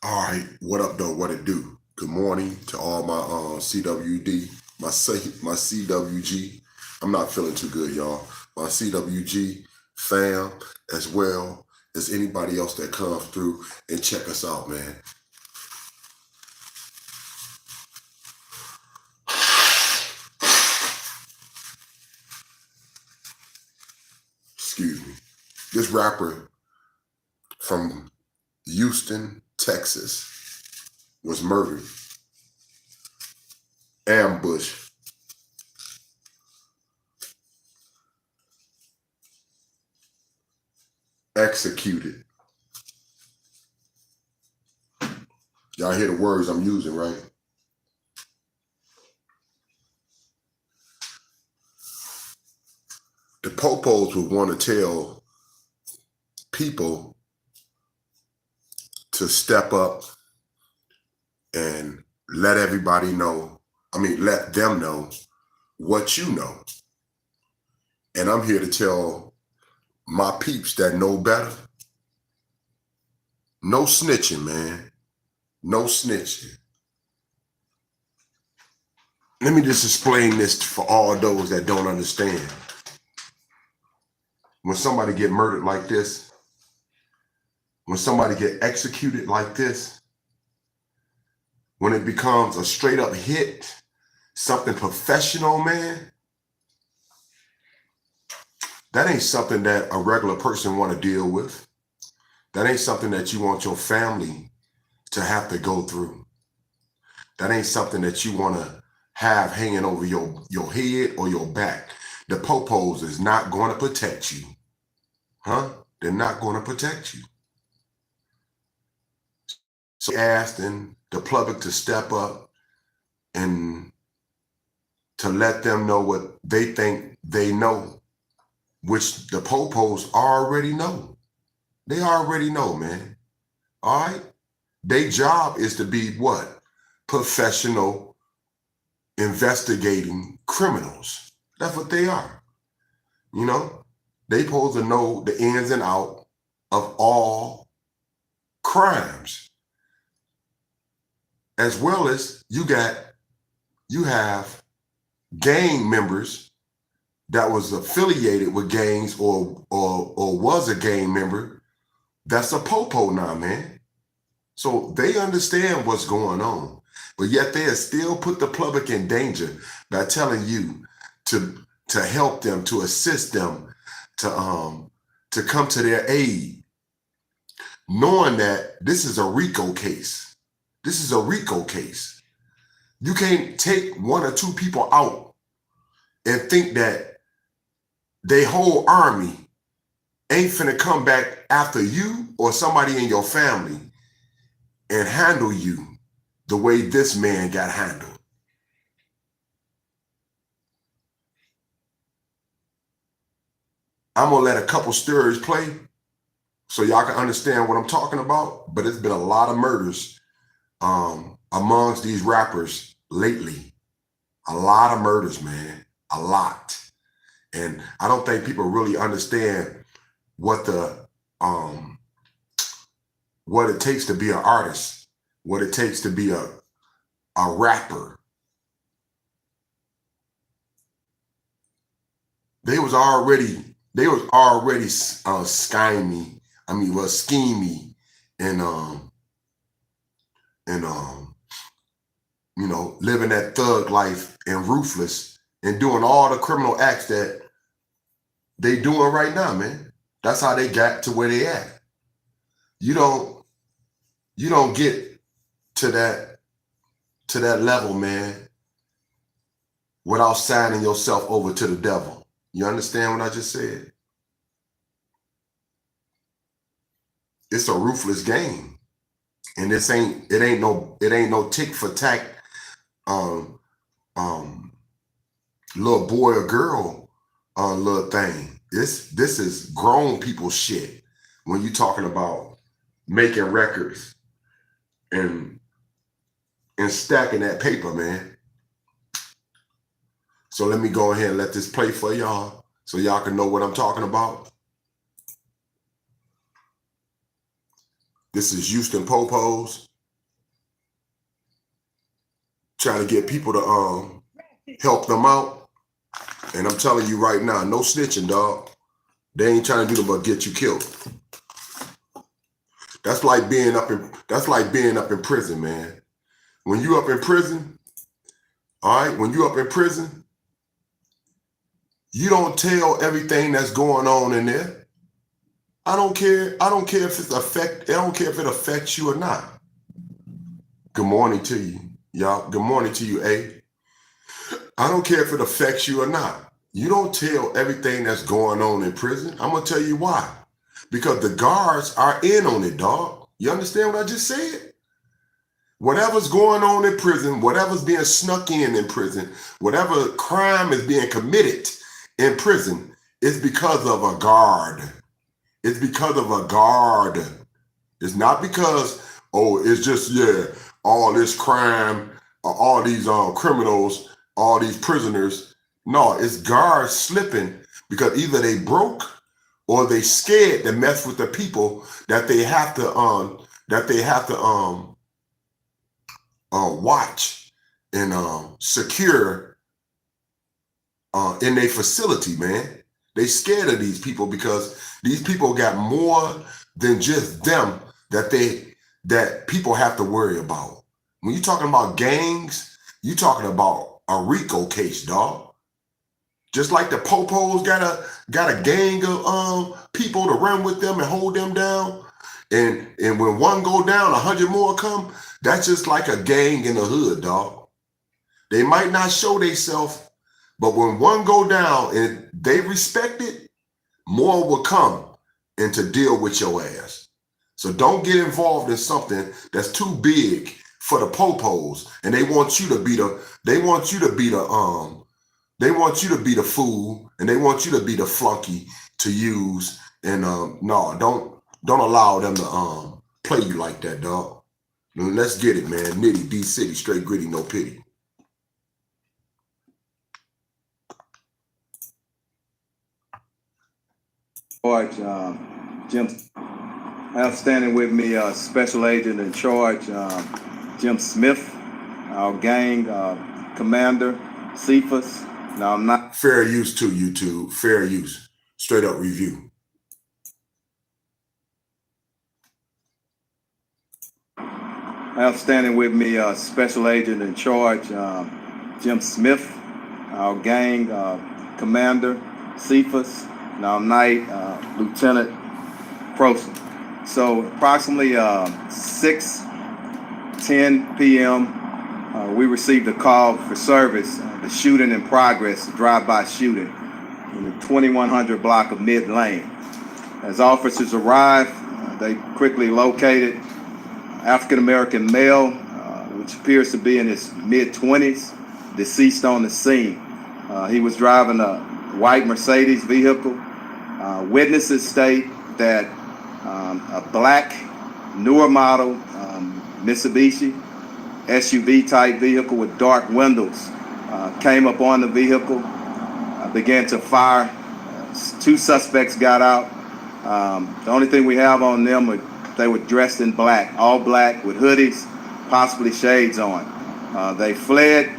All right, what up though? What it do? Good morning to all my CWD, my CWG. I'm not feeling too good, y'all. My CWG fam, as well as anybody else that comes through and check us out, man. Excuse me. This rapper from Houston, Texas, was murdered, ambushed, executed. Y'all hear the words I'm using, right? The popos would want to tell people to step up and let everybody know, let them know what you know. And I'm here to tell my peeps that know better. No snitching, man. No snitching. Let me just explain this for all those that don't understand. When somebody get murdered like this, when somebody get executed like this, when it becomes a straight up hit, something professional, man, that ain't something that a regular person want to deal with. That ain't something that you want your family to have to go through. That ain't something that you want to have hanging over your head or your back. The popos is not going to protect you. They're not going to protect you. So asking the public to step up and to let them know what they think they know, which the popos already know. They already know, man. All right? Their job is to be what? Professional investigating criminals. That's what they are. You know? They supposed to know the ins and out of all crimes. As well as you have gang members that was affiliated with gangs or was a gang member that's a popo now, man. So they understand what's going on, but yet they still put the public in danger by telling you to help them, to assist them, to come to their aid, knowing that this is a RICO case. This is a RICO case. You can't take one or two people out and think that they whole army ain't finna come back after you or somebody in your family and handle you the way this man got handled. I'm gonna let a couple stories play so y'all can understand what I'm talking about, but it's been a lot of murders amongst these rappers lately. A lot of murders, man, a lot. And I don't think people really understand what it takes to be an artist, what it takes to be a rapper. They was already scheming and living that thug life and ruthless and doing all the criminal acts that they doing right now, man. That's how they got to where they at. You don't get to that level, man, without signing yourself over to the devil. You understand what I just said? It's a ruthless game. And it ain't no tick for tack little boy or girl little thing. This is grown people shit when you talking about making records and stacking that paper, man. So let me go ahead and let this play for y'all so y'all can know what I'm talking about. This is Houston Popos. trying to get people to help them out. And I'm telling you right now, no snitching, dog. They ain't trying to do them but get you killed. That's like being up in prison, man. When you up in prison, all right, when you up in prison, you don't tell everything that's going on in there. I don't care if it affects you or not. Good morning to you, y'all. Good morning to you, A. I don't care if it affects you or not. You don't tell everything that's going on in prison. I'm gonna tell you why. Because the guards are in on it, dog. You understand what I just said? Whatever's going on in prison, whatever's being snuck in prison, whatever crime is being committed in prison, it's because of a guard. It's because of a guard. It's not because, it's just, all this crime, all these criminals, all these prisoners. No, it's guards slipping because either they broke or they scared to mess with the people that they have to watch and secure in their facility, man. They scared of these people because these people got more than just them that people have to worry about. When you're talking about gangs, you're talking about a RICO case, dog. Just like the popos got a gang of people to run with them and hold them down. And when one go down, 100 more come. That's just like a gang in the hood, dog. They might not show themselves, but when one go down and they respect it, more will come and to deal with your ass. So don't get involved in something that's too big for the popos, and they want you to be the fool, and they want you to be the flunky to use. And no, don't allow them to play you like that, dog. Let's get it, man. Nitty, D City, straight gritty, no pity. George, Jim, outstanding with me, Special Agent in Charge, Jim Smith, our gang commander, Cephas. Now I'm not fair use to YouTube, fair use, straight up review. Outstanding with me, Special Agent in Charge, Jim Smith, our gang commander, Cephas. Now night, Lieutenant Croson. So approximately 6:10 p.m., we received a call for service, the shooting in progress, drive-by shooting in the 2100 block of Mid Lane. As officers arrived, they quickly located African-American male, which appears to be in his mid-20s, deceased on the scene. He was driving a white Mercedes vehicle. Witnesses state that a black, newer model Mitsubishi SUV type vehicle with dark windows came up on the vehicle, began to fire. Two suspects got out. The only thing we have on them, they were dressed in black, all black with hoodies, possibly shades on. They fled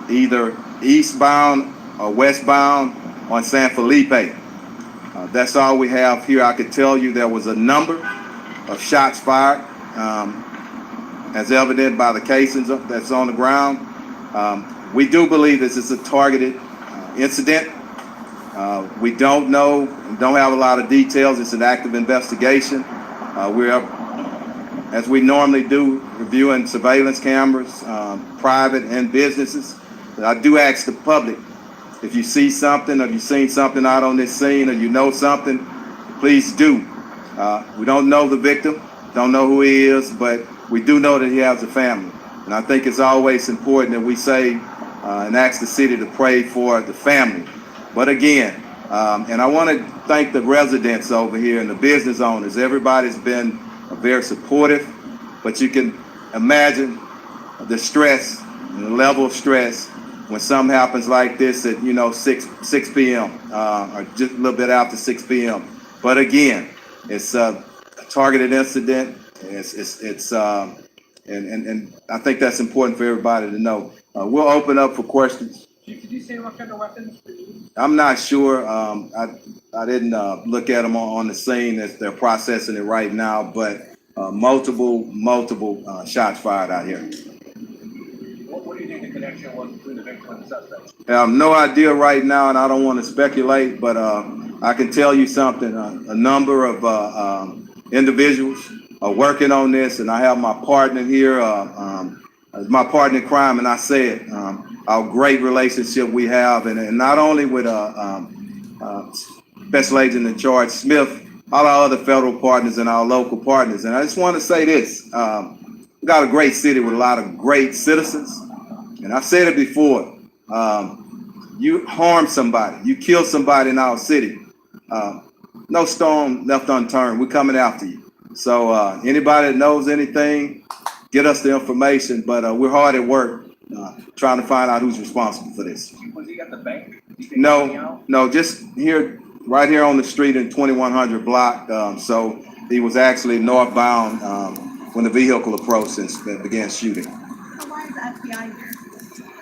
either eastbound or westbound on San Felipe. That's all we have here. I could tell you there was a number of shots fired, as evident by the casings that's on the ground. We do believe this is a targeted incident. We don't know, don't have a lot of details. It's an active investigation. We're, as we normally do, reviewing surveillance cameras, private and businesses. But I do ask the public, if you see something, or you've seen something out on this scene, or you know something, please do. We don't know the victim, don't know who he is, but we do know that he has a family. And I think it's always important that we say and ask the city to pray for the family. But again, and I want to thank the residents over here and the business owners. Everybody's been very supportive, but you can imagine the stress and the level of stress when something happens like this at 6 p.m. Or just a little bit after 6 p.m. But again, it's a targeted incident. It's And I think that's important for everybody to know. We'll open up for questions. Chief, did you say what kind of weapons? I'm not sure. I didn't look at them on the scene as they're processing it right now, but multiple shots fired out here. What do you think the connection was between the victim and the suspects? I have no idea right now, and I don't want to speculate, but I can tell you something. A number of individuals are working on this, and I have my partner here as my partner in crime, and I said our great relationship we have, and not only with Special Agent in Charge Smith, all our other federal partners and our local partners. And I just want to say this, we got a great city with a lot of great citizens. And I've said it before, you harm somebody, you kill somebody in our city, no stone left unturned. We're coming after you. So anybody that knows anything, get us the information, but we're hard at work trying to find out who's responsible for this. Was he at the bank? No, just here, right here on the street in 2100 block. So he was actually northbound when the vehicle approached and began shooting. Why is the FBI here?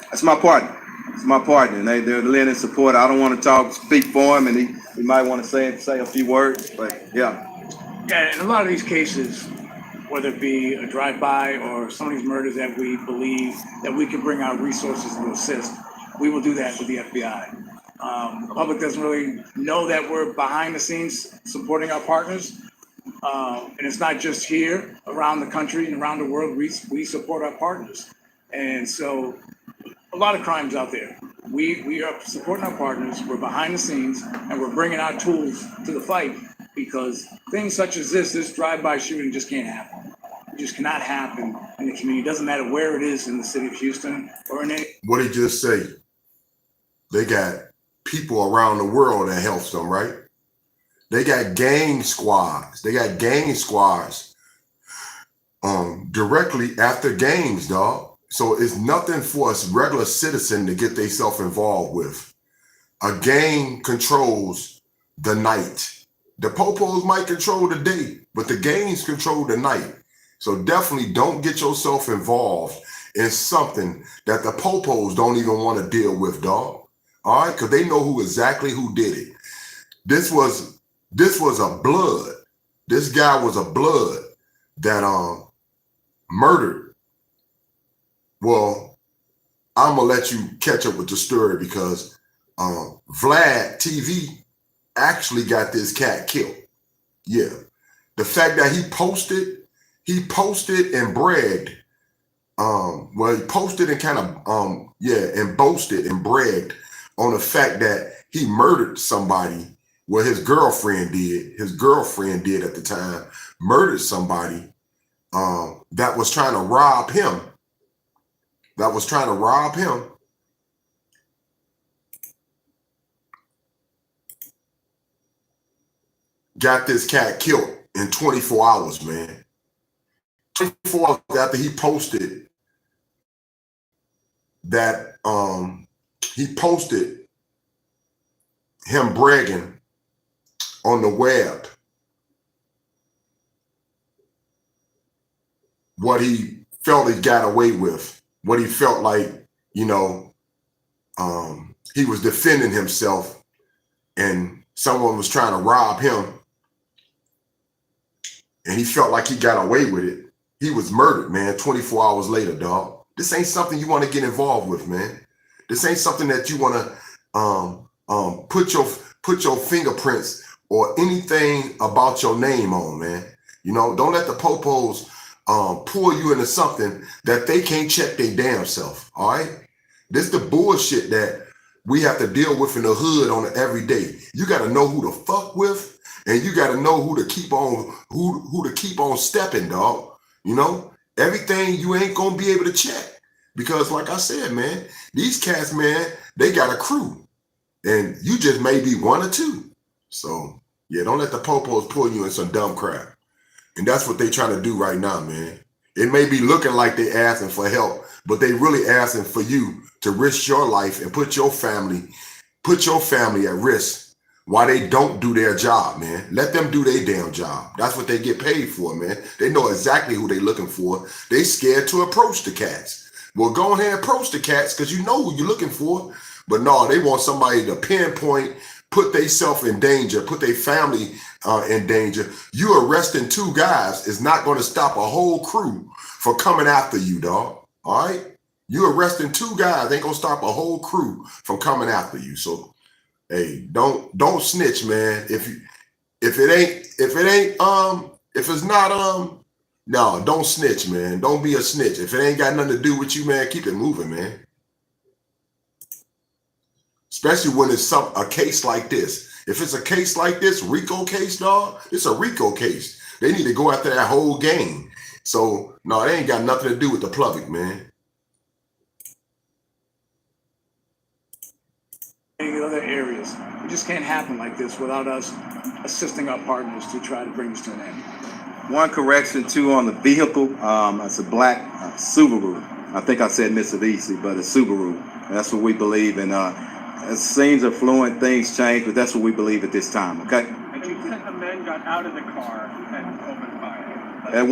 That's my partner. It's my partner, and they're lending support. I don't want to speak for him, and he might want to say a few words, but yeah. Yeah, in a lot of these cases, whether it be a drive-by or some of these murders that we believe that we can bring our resources to assist, we will do that with the FBI. The public doesn't really know that we're behind the scenes supporting our partners. And it's not just here, around the country and around the world, we support our partners. And so a lot of crimes out there. We are supporting our partners, we're behind the scenes, and we're bringing our tools to the fight, because things such as this drive-by shooting just can't happen. It just cannot happen in the community. It doesn't matter where it is in the city of Houston or in any. What did he just say? They got people around the world that helps them, right? They got gang squads. Directly after gangs, dog. So it's nothing for us regular citizen to get themselves involved with. A gang controls the night. The popos might control the day, but the gangs control the night. So definitely don't get yourself involved in something that the popos don't even want to deal with, dog. All right, because they know exactly who did it. This was a blood. This guy was a blood that murdered. Well, I'm gonna let you catch up with the story because Vlladtv actually got this cat killed. Yeah, the fact that he posted and bragged. Well, he posted and kind of and boasted and bragged on the fact that he murdered somebody. Well, his girlfriend did. His girlfriend did at the time, murdered somebody that was trying to rob him. Got this cat killed in 24 hours, man. 24 hours after he posted that, he posted him bragging on the web what he felt he got away with, what he felt like, he was defending himself and someone was trying to rob him and he felt like he got away with it. He was murdered, man, 24 hours later, dog. This ain't something you want to get involved with, man. This ain't something that you want to put your fingerprints or anything about your name on, man. Don't let the popos pull you into something that they can't check their damn self. All right, this the bullshit that we have to deal with in the hood on an everyday. You got to know who to fuck with, and you got to know who to keep on stepping, dog. Everything you ain't gonna be able to check, because like I said, man, these cats, man, they got a crew, and you just may be one or two. So yeah, don't let the popos pull you in some dumb crap. And that's what they trying to do right now, man. It may be looking like they asking for help, but they really asking for you to risk your life and put your family at risk why they don't do their job, man. Let them do their damn job. That's what they get paid for, man. They know exactly who they looking for. They scared to approach the cats. Well, go ahead and approach the cats because you know who you're looking for. But no, they want somebody to pinpoint, put themselves in danger, put their family in danger. You arresting 2 guys is not going to stop a whole crew from coming after you, dog. All right? You arresting 2 guys ain't gonna stop a whole crew from coming after you. So, hey, don't snitch, man. If it's not no, don't snitch, man. Don't be a snitch. If it ain't got nothing to do with you, man, keep it moving, man. Especially when it's a case like this. If it's a case like this, RICO case, dog, it's a RICO case. They need to go after that whole gang. So, no, they ain't got nothing to do with the public, man. Any other areas. It just can't happen like this without us assisting our partners to try to bring this to an end. One correction too on the vehicle. It's a black Subaru. I think I said Mitsubishi, but a Subaru. And that's what we believe. And as scenes are fluent, things change, but that's what we believe at this time. Okay. And you said the men got out of the car and opened fire. At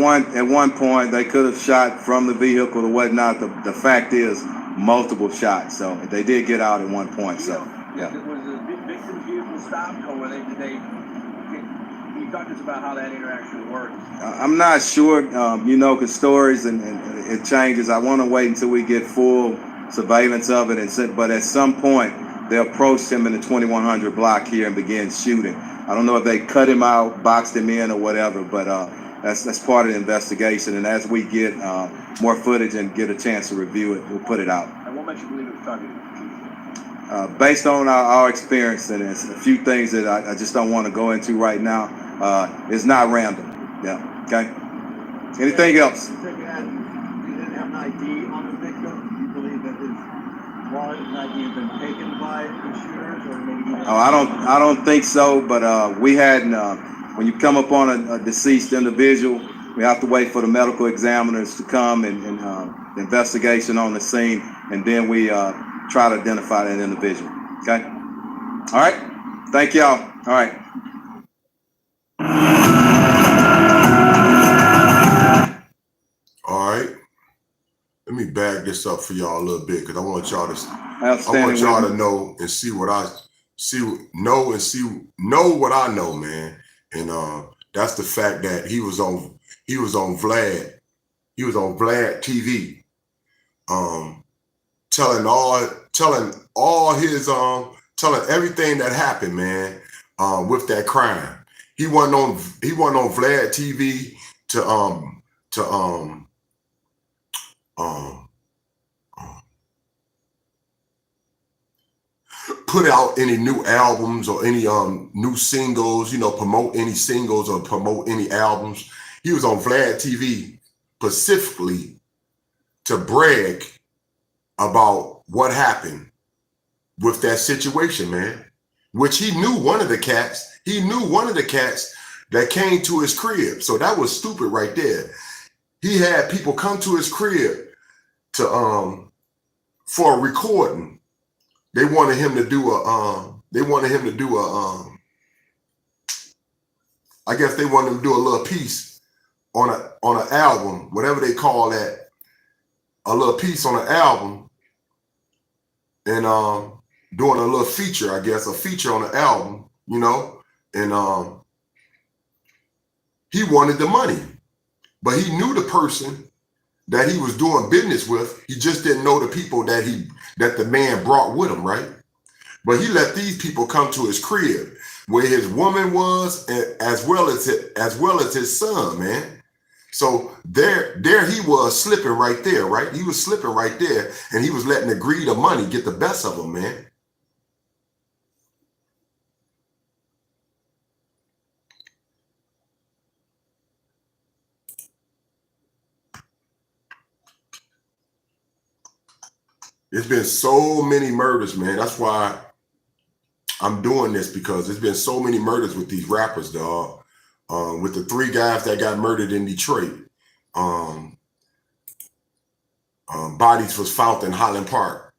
one point, they could have shot from the vehicle or whatnot. The fact is, multiple shots. So they did get out at one point. So yeah. Was the victim's vehicle stopped, or did they? Can you talk to us about how that interaction worked? I'm not sure. You know, because stories and it changes. I want to wait until we get full surveillance of it. But at some point, they approached him in the 2100 block here and began shooting. I don't know if they cut him out, boxed him in, or whatever. But that's part of the investigation. And as we get more footage and get a chance to review it, we'll put it out. And what makes you believe it was targeted? Based on our experience, and it's a few things that I just don't want to go into right now. It's not random. Yeah. Okay. Anything else? You didn't have an ID on the victim. You believe that his wallet and ID have been taken by the shooters, or maybe? Oh, I don't think so. But we had when you come upon a deceased individual, we have to wait for the medical examiners to come and the investigation on the scene, and then we try to identify that individual. Okay. All right. Thank y'all. All right. All right. Let me bag this up for y'all a little bit because I want y'all to know and see what I know what I know, man. And that's the fact that he was on Vlladtv, telling everything that happened, man, with that crime. He wasn't on Vlladtv to put out any new albums or any new singles, promote any singles or promote any albums. He was on Vlladtv specifically to brag about what happened with that situation, man. Which he knew one of the cats that came to his crib. So that was stupid right there. He had people come to his crib to for a recording. They wanted him to do I guess they wanted him to do a little piece on an album, whatever they call that, a little piece on an album, and doing a little feature, I guess, a feature on the album, and he wanted the money, but he knew the person that he was doing business with. He just didn't know the people that the man brought with him, right? But he let these people come to his crib where his woman was, as well as his son, man. So there he was slipping right there, right? He was slipping right there, and he was letting the greed of money get the best of him, man. There's been so many murders, man. That's why I'm doing this, because there's been so many murders with these rappers, dog. With the 3 guys that got murdered in Detroit, bodies was found in Highland Park.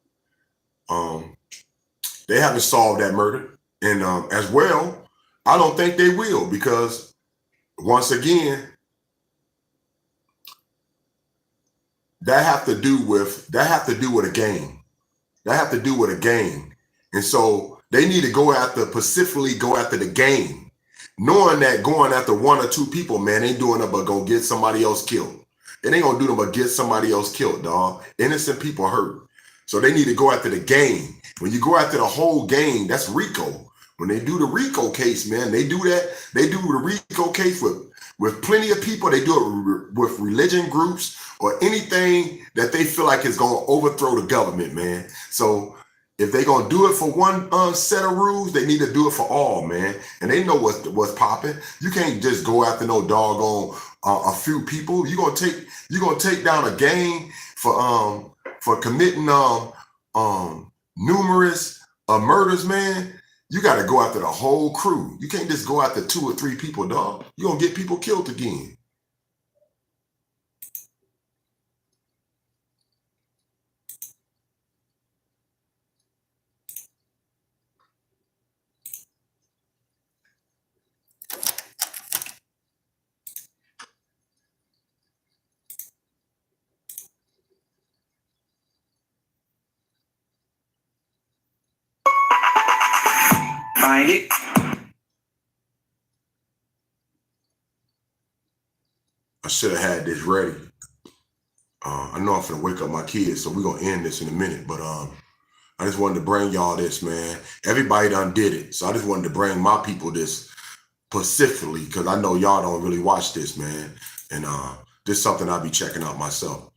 They haven't solved that murder. And as well, I don't think they will, because once again, that have to do with a game. That have to do with a game. And so they need to specifically go after the game, knowing that going after one or two people, man, ain't doing it but gonna get somebody else killed. It ain't gonna do them but get somebody else killed, dog. Innocent people hurt. So they need to go after the game. When you go after the whole game, that's RICO. When they do the RICO case, man, they do that. They do the RICO case with plenty of people. They do it with religion groups or anything that they feel like is going to overthrow the government, man. So if they're going to do it for one set of rules, they need to do it for all, man. And they know what's popping. You can't just go after no doggone a few people. You're gonna take down a gang for committing numerous murders, man. You got to go after the whole crew. You can't just go after 2 or 3 people, dog. You're going to get people killed again. Find it. I should have had this ready. I know I'm finna wake up my kids, so we're gonna end this in a minute. But I just wanted to bring y'all this, man. Everybody done did it, so I just wanted to bring my people this specifically, because I know y'all don't really watch this, man. And this is something I'll be checking out myself.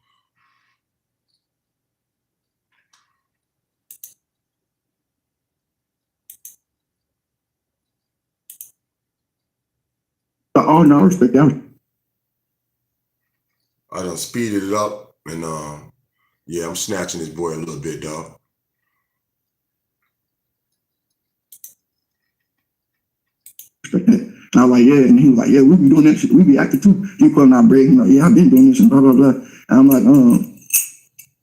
Oh no, I respect that. I done speeded it up, and yeah, I'm snatching this boy a little bit, dog. And I was like, yeah, and he was like, yeah, we be doing that shit. We be acting too. He put on our break. He's like, yeah, I've been doing this and blah blah blah. And I'm like,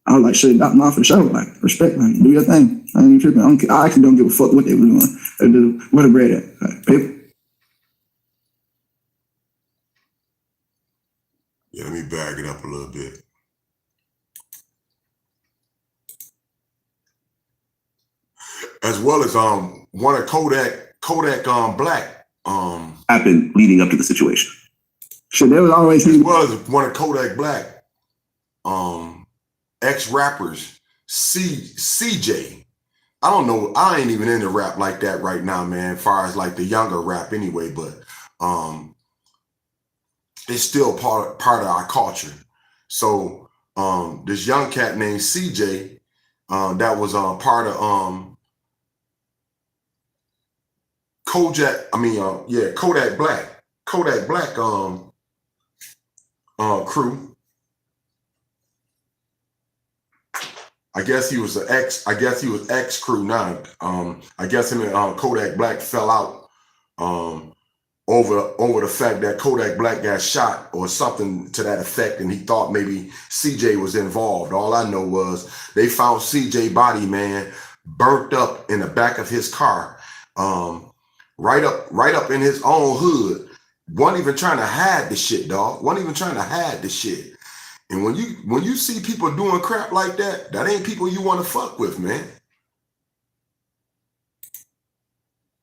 I was like, shit, not for sure. Like, respect, like, do your thing. I ain't tripping. I actually don't give a fuck what they were doing. Where the bread at? Like, paper. Yeah, let me bag it up a little bit. As well as one of Kodak Black Happened leading up to the situation. Shit, there was always as well as one of Kodak Black ex-rappers, CJ. I don't know, I ain't even into rap like that right now, man, as far as like the younger rap anyway, but it's still part of our culture. So this young cat named CJ that was part of Kodak Black crew. I guess he was ex crew now. I guess him and Kodak Black fell out over the fact that Kodak Black got shot or something to that effect, and he thought maybe CJ was involved. All I know was they found CJ body, man, burnt up in the back of his car, right up in his own hood. Wasn't even trying to hide the shit, dog. Wasn't even trying to hide the shit. And when you see people doing crap like that, that ain't people you want to fuck with, man.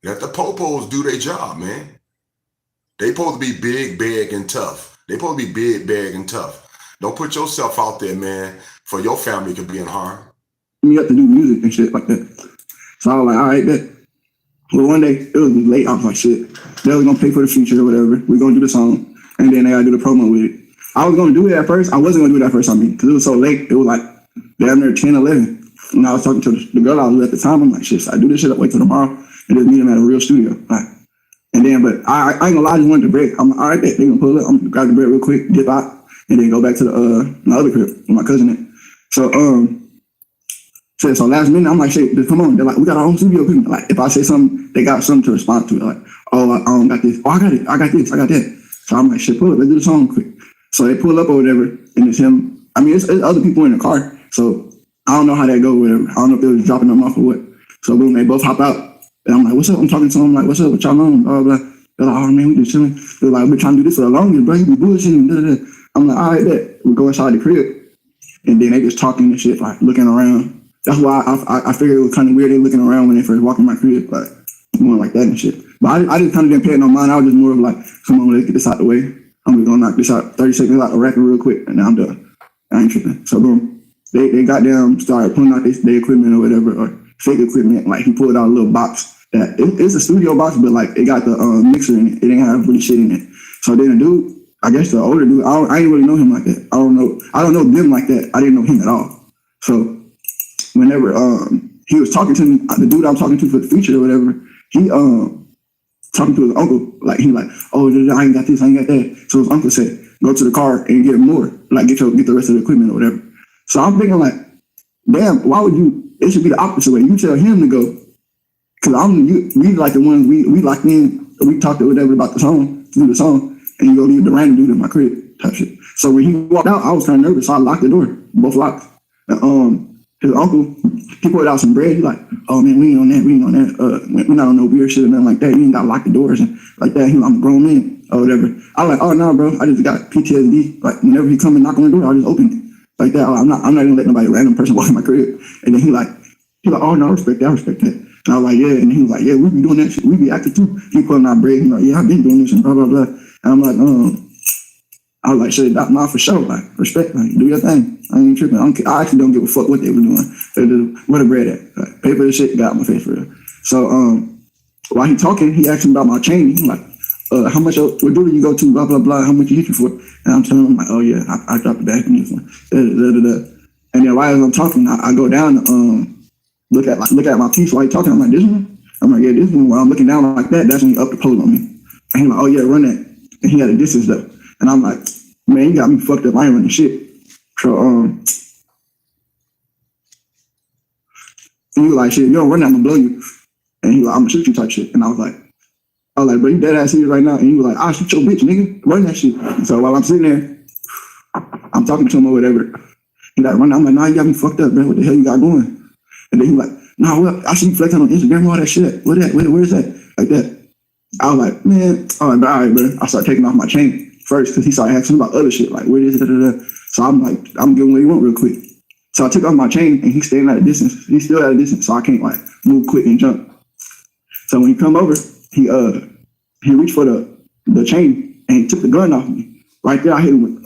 Let the popos do their job, man. They supposed to be big, big, and tough. They supposed to be big, big, and tough. Don't put yourself out there, man, for your family could be in harm. me up to do music and shit like that. So I was like, all right, bet. Well, one day, it was late. I was like, shit, they was going to pay for the feature or whatever. We're going to do the song. And then they got to do the promo with it. I was going to do it at first. I wasn't going to do it at first, because it was so late. It was like damn near 10, 11. And I was talking to the girl I was with at the time. I'm like, shit, so I do this shit, wait till tomorrow and just meet them at a real studio. Like, and then, but I ain't gonna lie, I just wanted the break. I'm like, all right, bet. They gonna pull up. I'm gonna grab the break real quick, dip out, and then go back to the other crib with my cousin in. So, so last minute, I'm like, shit, just come on. They're like, we got our own studio people. Like, if I say something, they got something to respond to. Like, oh, I don't got this. Oh, I got it. I got this. I got that. So I'm like, shit, pull up. Let's do the song quick. So they pull up or whatever, and it's him. I mean, it's other people in the car. So I don't know how that go, whatever. I don't know if they was dropping them off or what. So boom, they both hop out. And I'm like, what's up? I'm talking to him. I'm like, what's up? What y'all on? Blah, blah. They're like, oh, man, we just chilling. They're like, we're trying to do this for the longest, bro. You be bullshitting. Da, da, da. I'm like, all right, bet. We go inside the crib. And then they just talking and shit, like looking around. That's why I figured it was kind of weird they looking around when they first walked in my crib, like going like that and shit. But I just kind of didn't pay no mind. I was just more of like, come on, let's get this out the way. I'm just gonna knock this out 30 seconds out the record real quick, and then I'm done. I ain't tripping. So boom, they got down, started pulling out their equipment or whatever, or fake equipment. Like he pulled out a little box that it's a studio box, but like it got the mixer in it. It didn't have really shit in it. So then the dude, I guess the older dude, I didn't really know him like that. I don't know them like that. I didn't know him at all. So whenever he was talking to me, the dude I'm talking to for the feature or whatever, he talking to his uncle, like he like, oh, I ain't got this, I ain't got that. So his uncle said, go to the car and get more, like get the rest of the equipment or whatever. So I'm thinking like, damn, why would you? It should be the opposite way. You tell him to go, cause we like the ones we locked in. We talked or whatever about the song, do the song, and you go leave the random dude in my crib type shit. So when he walked out, I was kind of nervous. So I locked the door, both locks. And, his uncle, he pulled out some bread. He like, oh man, we ain't on that. We're not on no weird shit or nothing like that. You ain't gotta lock the doors and like that. He like, I'm a grown man or whatever. I was like, oh no, bro, I just got PTSD. Like whenever he come and knock on the door, I just open it like that. I'm not gonna let nobody random person walk in my crib. And then he like, oh no, I respect that. And I was like, yeah. And he was like, yeah, we be doing that shit. We be acting too. He pulling out bread. He like, yeah, I've been doing this and blah blah blah. And I'm like, I was like, shit, not for sure. Like, respect, like, do your thing. I ain't tripping. I actually don't give a fuck what they were doing. They just, where the bread at? Like, pay for the shit, got my face for real. So, while he talking, he asked me about my chain. He's like, how much, what do you go to, blah, blah, blah, how much you hit you for? And I'm telling him, like, oh yeah, I dropped the back in this one. And then while I'm talking, I go down to, look at my piece while he talking. I'm like, this one? I'm like, yeah, this one. While I'm looking down like that, that's when he up the pose on me. And he's like, oh yeah, run that. And he had a distance though. And I'm like, man, you got me fucked up. I ain't running shit. So, and he was like, shit, you don't run that, I'm gonna blow you. And he was like, I'm gonna shoot you type shit. And I was like, bro, you dead ass serious right now? And he was like, I'll shoot your bitch, nigga. Run that shit. And so while I'm sitting there, I'm talking to him or whatever. He like, run. I'm like, nah, you got me fucked up, bro. What the hell you got going? And then he was like, nah, well, I see you flexing on Instagram, all that shit. Where is that? Like that. I was like, man, all right, bro. I started taking off my chain first because he started asking about other shit, like where is it? So I'm like, I'm giving what he want real quick. So I took off my chain and he's staying at a distance. He's still at a distance, so I can't like move quick and jump. So when he come over, he reached for the chain and he took the gun off me. Right there, I hit him with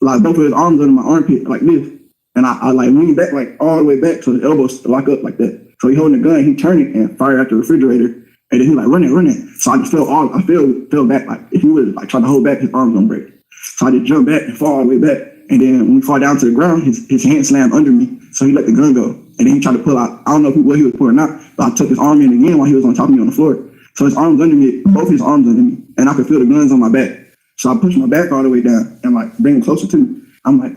like both of his arms under my armpit like this, and I like leaned back like all the way back so his elbows lock up like that. So he holding the gun, he turned it and fired at the refrigerator. And then he like, run it. So I just fell back, like if he was like trying to hold back, his arms gonna break. So I just jumped back and fall all the way back. And then when we fall down to the ground, his hand slammed under me. So he let the gun go. And then he tried to pull out, I don't know what he was pulling out, but I took his arm in again while he was on top of me on the floor. So his arms under me, both his arms under me, and I could feel the guns on my back. So I pushed my back all the way down and like bring him closer to me. I'm like,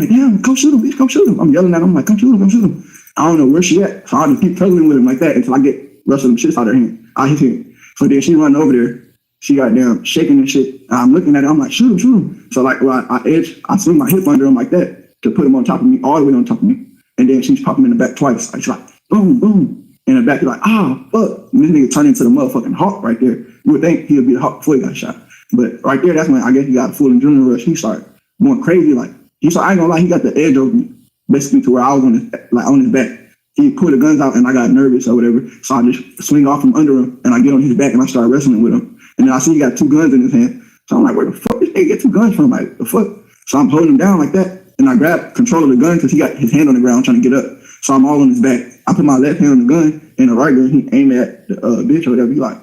damn, come shoot him, bitch, come shoot him. I'm yelling at him, like, come shoot him. I don't know where she at. So I just keep tugging with him like that until I get rest of them shits out of her hand. I hit him. So then she run over there. She got down shaking and shit. I'm looking at her. I'm like, shoot him. So like, well, I swing my hip under him like that to put him on top of me, all the way on top of me. And then she's popping him in the back twice. Like, she's like, boom, boom. In the back, you're like, fuck. And this nigga turned into the motherfucking Hawk right there. You would think he would be the Hawk before he got shot. But right there, that's when I guess he got a full adrenaline rush. He started going crazy. Like, I ain't gonna lie, he got the edge over me, basically to where I was on his back. He pulled the guns out and I got nervous or whatever. So I just swing off from under him and I get on his back and I start wrestling with him. And then I see he got two guns in his hand. So I'm like, where the fuck did they get two guns from? Like, the fuck? So I'm holding him down like that. And I grab control of the gun because he got his hand on the ground trying to get up. So I'm all on his back. I put my left hand on the gun and the right gun, he aimed at the bitch or whatever. He like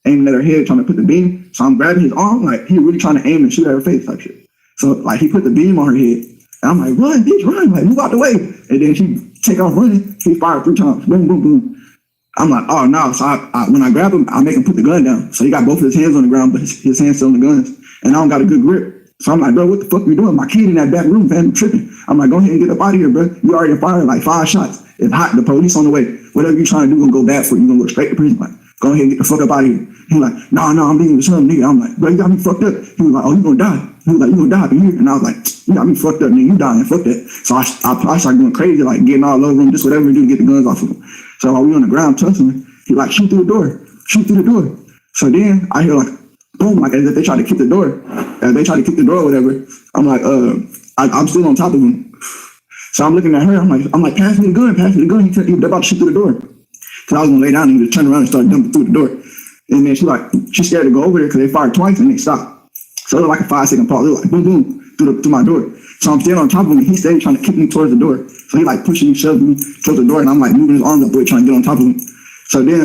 aiming at her head, trying to put the beam. So I'm grabbing his arm, like he really trying to aim and shoot at her face type shit. So like he put the beam on her head. And I'm like, run, bitch, run, like move out the way. And then she take off running. He fired 3 times. Boom, boom, boom. I'm like, oh no. So when I grab him, I make him put the gun down. So he got both of his hands on the ground, but his hands still on the guns. And I don't got a good grip. So I'm like, bro, what the fuck are you doing? My kid in that back room, man, I'm tripping. I'm like, go ahead and get up out of here, bro. You already fired like 5 shots. It's hot. The police on the way. Whatever you trying to do, gonna go bad for you. You're gonna go straight to prison. Like, go ahead and get the fuck up out of here. He was like, no, I'm being with some nigga. I'm like, bro, you got me fucked up. He was like, oh, you gonna die. He was like, you gonna die up in here. And I was like, you got me fucked up, nigga. You dying. Fuck that. So I started going crazy, like getting all over him, just whatever we do to get the guns off of him. So while we on the ground tussling, He like, shoot through the door, shoot through the door. So then I hear like, boom, like as if they try to kick the door. As they try to kick the door or whatever, I'm like, I'm still on top of him. So I'm looking at her, I'm like, pass me the gun, pass me the gun. They're about to shoot through the door. So I was gonna lay down and he just turned around and started dumping through the door. And then she's scared to go over there because they fired twice and they stopped. So it was like a 5-second pause. It was like boom, boom, through my door. So I'm standing on top of him and he's steady trying to kick me towards the door. So he like pushing me, shoving me towards the door and I'm like moving his arms up, trying to get on top of him. So then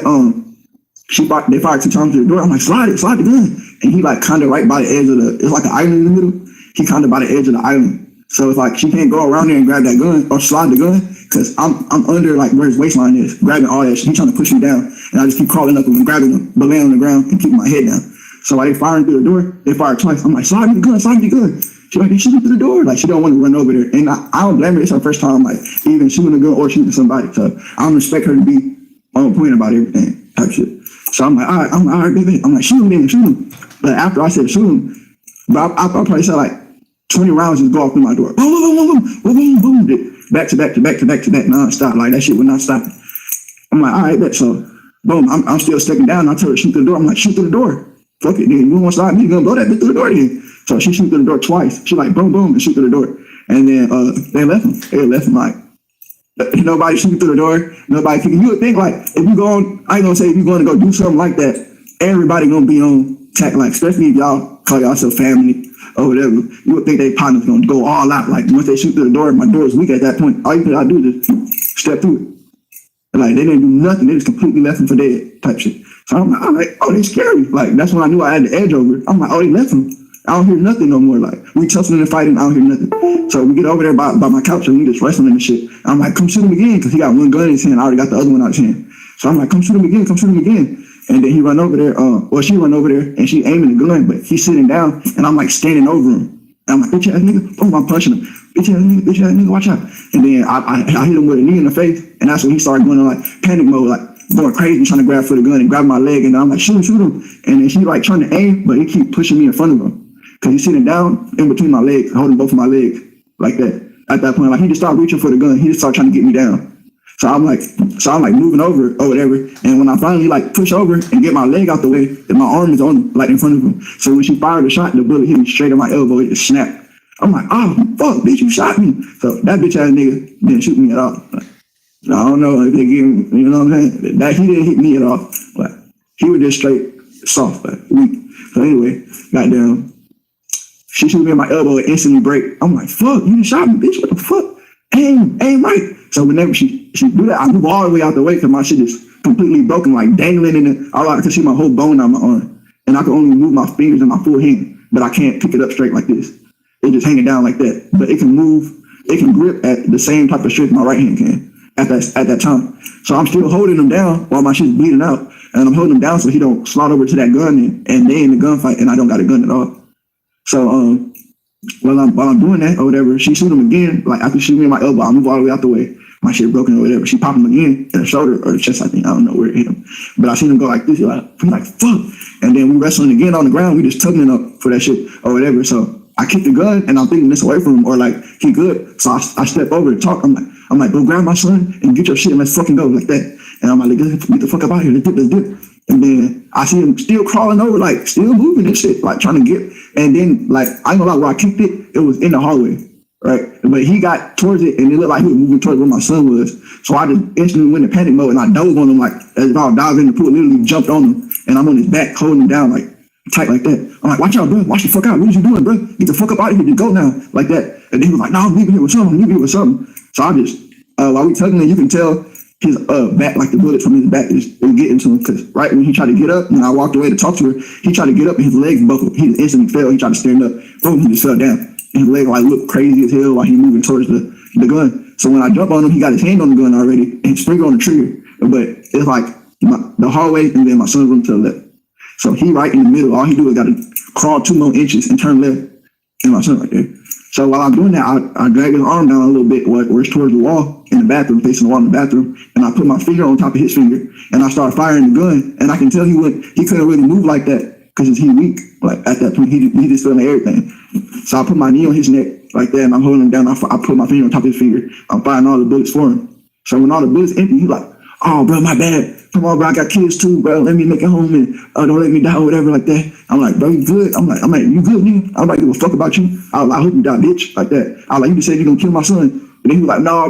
they fired 2 times through the door. I'm like, slide the gun. And he like kind of right by the edge of it's like an island in the middle. He kind of by the edge of the island. So it's like she can't go around there and grab that gun or slide the gun because I'm under like where his waistline is, grabbing all that shit. He's trying to push me down and I just keep crawling up and grabbing him, but laying on the ground and keeping my head down. So while they firing through the door, they fired twice. I'm like, slide me the gun, slide me the gun. She's like, they shooting through the door. Like she don't want to run over there. And I don't blame her. It's her first time like even shooting a gun or shooting somebody. So I don't expect her to be on point about everything type shit. So I'm like, all right, baby. I'm like, shoot him. But after I said shoot him, but I probably said like 20 rounds just go off through my door. Boom, boom, boom, boom. Back to back, non-stop. Like that shit would not stop. I'm like, all right, bet. So boom, I'm still sticking down. I tell her to shoot through the door. I'm like, shoot through the door. Fuck it, nigga. You want to stop me? You're gonna blow that bitch through the door then. So she shoot through the door twice. She like boom, boom, and shoot through the door. And then they left him. They left him like nobody shooting through the door. Nobody kicking. You would think like if you go on, I ain't gonna say if you're going to go do something like that, everybody gonna be on tack. Like especially if y'all call yourself family or whatever, you would think they partners gonna go all out. Like once they shoot through the door, my door is weak at that point. All you gotta do is just step through it. And like they didn't do nothing. They just completely left him for dead type shit. So I'm like, oh, they scary. Like that's when I knew I had the edge over it. I'm like, oh, they left him. I don't hear nothing no more. Like we tussling and fighting, I don't hear nothing. So we get over there by my couch and we just wrestling and shit. I'm like, come shoot him again, because he got one gun in his hand. I already got the other one out of his hand. So I'm like, come shoot him again. And then he run over there, she run over there and she aiming the gun, but he's sitting down and I'm like standing over him. And I'm like, bitch ass nigga, boom, I'm punching him. Bitch ass nigga, watch out. And then I hit him with a knee in the face, and that's when he started going in like panic mode, like going crazy, trying to grab for the gun and grab my leg. And I'm like, shoot him. And then he like trying to aim, but he keep pushing me in front of him. Cause he's sitting down in between my legs, holding both of my legs like that. At that point, like he just started reaching for the gun. He just started trying to get me down. So I'm like moving over or whatever. And when I finally like push over and get my leg out the way, and my arm is on like in front of him. So when she fired the shot, the bullet hit me straight on my elbow. It just snapped. I'm like, oh fuck, bitch, you shot me. So that bitch ass nigga didn't shoot me at all. Like, I don't know if they give him, you know what I'm saying? That he didn't hit me at all. Like he was just straight soft, like weak. So anyway, goddamn. She shoot me in my elbow and instantly break. I'm like, fuck, you just shot me, bitch. What the fuck? Aim right. So whenever she do that, I move all the way out the way because my shit is completely broken, like dangling in it. All I can see my whole bone on my arm. And I can only move my fingers and my full hand, but I can't pick it up straight like this. It's just hanging down like that. But it can move, it can grip at the same type of strength my right hand can at that time. So I'm still holding him down while my shit's bleeding out. And I'm holding him down so he don't slide over to that gun and they in the gunfight and I don't got a gun at all. So while I'm doing that or whatever, she shoot him again. Like after she shoot me in my elbow, I move all the way out the way. My shit broken or whatever. She pop him again in the shoulder or the chest, I think. I don't know where it hit him. But I seen him go like this. I'm like, fuck. And then we wrestling again on the ground. We just tugging up for that shit or whatever. So I kick the gun and I'm thinking this away from him or like he good. So I step over to talk. I'm like, bro, grab my son and get your shit and let's fucking go like that. And I'm like, get the fuck up out of here. Let's dip. And then I see him still crawling over, like still moving and shit, like trying to get. And then like I ain't gonna lie, where I kicked it was in the hallway, right? But he got towards it and it looked like he was moving towards where my son was. So I just instantly went in panic mode and I dove on him like as if I was diving in the pool, literally jumped on him and I'm on his back holding him down like tight like that. I'm like, watch out, bro, watch the fuck out. What are you doing, bro? Get the fuck up out of here, just go now, like that. And then he was like, no, I'm leaving here with something. So I just while we tugging it, you can tell his back, like the bullets from his back is getting to him, because right when he tried to get up, when I walked away to talk to her, he tried to get up and his legs buckled. He instantly fell. He tried to stand up. Boom, he just fell down. And his leg like looked crazy as hell while he moving towards the gun. So when I jump on him, he got his hand on the gun already and his finger on the trigger. But it's like the hallway and then my son's room to the left. So he right in the middle. All he do is got to crawl 2 more inches and turn left. And my son right there. So while I'm doing that, I drag his arm down a little bit where it's towards the wall in the bathroom, facing the wall in the bathroom, and I put my finger on top of his finger, and I start firing the gun, and I can tell he couldn't really move like that because he's weak. Like at that point, he just feeling everything. So I put my knee on his neck like that, and I'm holding him down. I put my finger on top of his finger. I'm firing all the bullets for him. So when all the bullets empty, he's like, oh, bro, my bad. Come on, bro, I got kids too, bro. Let me make it home and don't let me die or whatever like that. I'm like, bro, you good? I'm like, you good, nigga? I'm like, give a fuck about you. I was like, I hope you die, bitch, like that. I was like, you just said you gonna kill my son. And then he was like, no,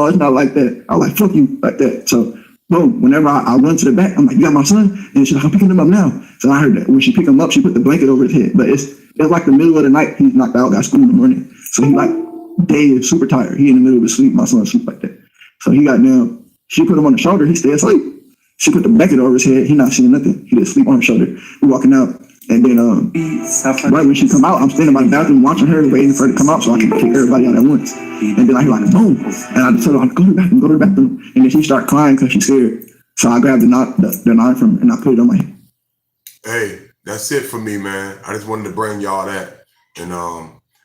it's not like that. I was like, fuck you, like that. So, boom, whenever I run to the back, I'm like, you got my son? And she's like, I'm picking him up now. So I heard that. When she picked him up, she put the blanket over his head. But it's like the middle of the night. He's knocked out, got school in the morning. So he like, dead, super tired. He in the middle of his sleep. My son sleep like that. So he got down. She put him on the shoulder. He stayed asleep. She put the blanket over his head. He not seeing nothing. He just sleep on her shoulder. We walking out. And then right when she come out, I'm standing by the bathroom watching her, waiting for her to come out so I can kick everybody out at once. And then I hear like boom. And I just told her, go to the bathroom. And then she start crying because she's scared. So I grabbed the knife from her and I put it on my head. Hey, that's it for me, man. I just wanted to bring y'all that. And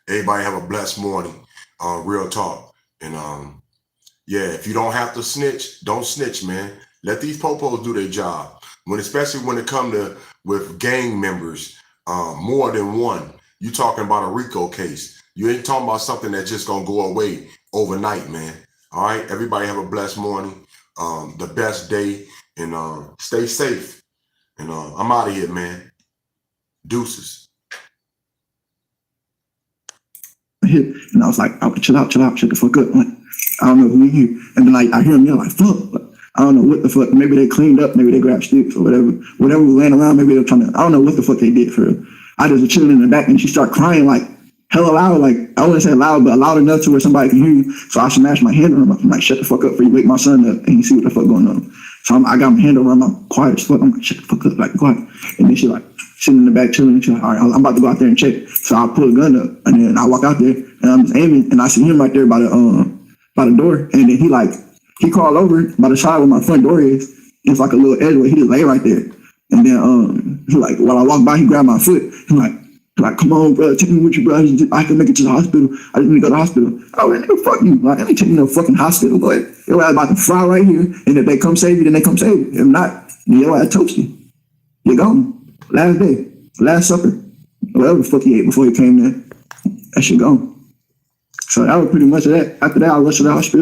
everybody have a blessed morning. Real talk. And yeah, if you don't have to snitch, don't snitch, man. Let these popos do their job. Especially when it come to with gang members, more than one. You talking about a RICO case. You ain't talking about something that's just gonna go away overnight, man. All right, everybody have a blessed morning, the best day, and stay safe. And I'm out of here, man. Deuces. And I was like, oh, chill out, shut the fuck up. I'm like, I don't know who in here. And then I hear them yell like, fuck. I don't know what the fuck. Maybe they cleaned up. Maybe they grabbed sticks or whatever. Whatever was laying around, maybe they're trying to, I don't know what the fuck they did for real. I just was chilling in the back and she started crying like hella loud. Like, I wouldn't say loud, but loud enough to where somebody can hear you. So I smashed my hand on her. I'm like, shut the fuck up before you wake my son up and you see what the fuck going on. So I got my hand over her. I'm quiet as fuck. I'm like, shut the fuck up, like quiet. And then she like sitting in the back chilling. And she's like, all right, I'm about to go out there and check. So I pull a gun up and then I walk out there and I'm just aiming and I see him right there by the door. And then he crawled over by the side where my front door is. It's like a little edge where he just lay right there. And then he like, while I walked by, he grabbed my foot. He's like, come on, bro, take me with you, bro. I can make it to the hospital. I just need to go to the hospital. Oh, man, nigga, fuck you. Like, I ain't taking no fucking hospital, boy. Your ass about to fry right here. And if they come save you, then they come save you. If not, then your ass toasty. You're gone. Last day. Last supper. Whatever the fuck he ate before he came in. That shit gone. So that was pretty much that. After that, I rushed to the hospital.